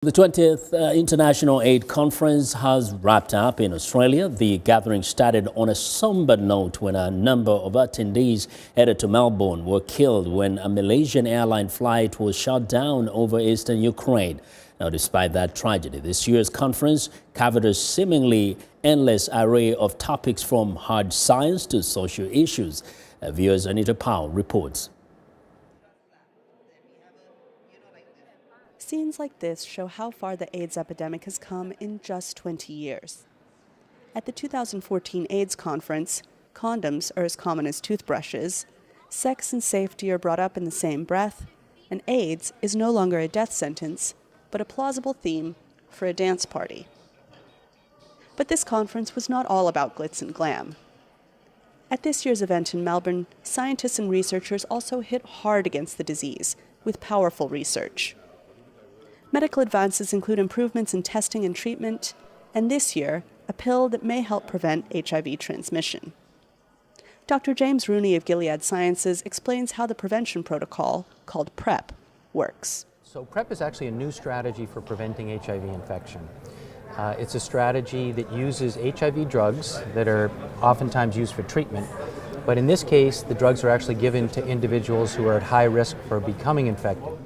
The 20th International AIDS Conference has wrapped up in Australia. The gathering started on a somber note when a number of attendees headed to Melbourne were killed when a Malaysian airline flight was shot down over eastern Ukraine. Now, despite that tragedy, this year's conference covered a seemingly endless array of topics from hard science to social issues. Viewers Anita Powell reports. Scenes like this show how far the AIDS epidemic has come in just 20 years. At the 2014 AIDS conference, condoms are as common as toothbrushes, sex and safety are brought up in the same breath, and AIDS is no longer a death sentence, but a plausible theme for a dance party. But this conference was not all about glitz and glam. At this year's event in Melbourne, scientists and researchers also hit hard against the disease with powerful research. Medical advances include improvements in testing and treatment, and this year, a pill that may help prevent HIV transmission. Dr. James Rooney of Gilead Sciences explains how the prevention protocol, called PrEP, works. So PrEP is actually a new strategy for preventing HIV infection. It's a strategy that uses HIV drugs that are oftentimes used for treatment, but in this case, the drugs are actually given to individuals who are at high risk for becoming infected.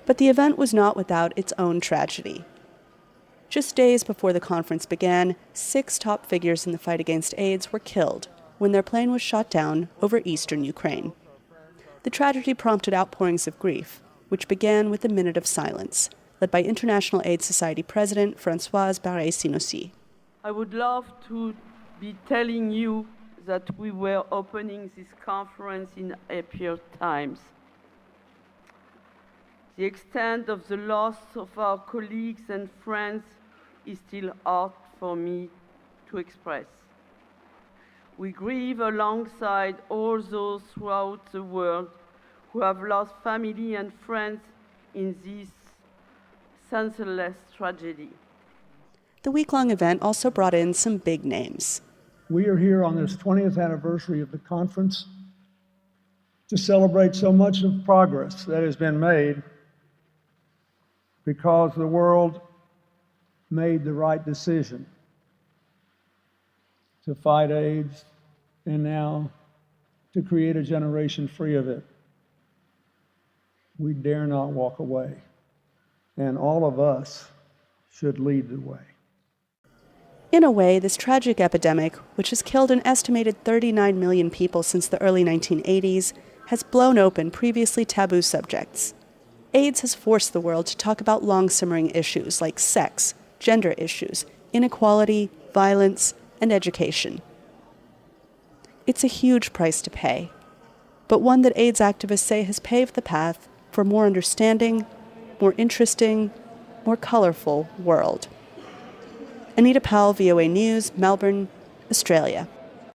But the event was not without its own tragedy. Just days before the conference began, 6 top figures in the fight against AIDS were killed when their plane was shot down over eastern Ukraine. The tragedy prompted outpourings of grief, which began with a minute of silence, led by International AIDS Society President Françoise Barré-Sinoussi. I would love to be telling you that we were opening this conference in happier times. The extent of the loss of our colleagues and friends is still hard for me to express. We grieve alongside all those throughout the world who have lost family and friends in this senseless tragedy. The week-long event also brought in some big names. We are here on this 20th anniversary of the conference to celebrate so much of progress that has been made because the world made the right decision to fight AIDS and now to create a generation free of it. We dare not walk away, and all of us should lead the way. In a way, this tragic epidemic, which has killed an estimated 39 million people since the early 1980s, has blown open previously taboo subjects. AIDS has forced the world to talk about long-simmering issues like sex, gender issues, inequality, violence, and education. It's a huge price to pay, but one that AIDS activists say has paved the path for a more understanding, more interesting, more colorful world. Anita Powell, VOA News, Melbourne, Australia.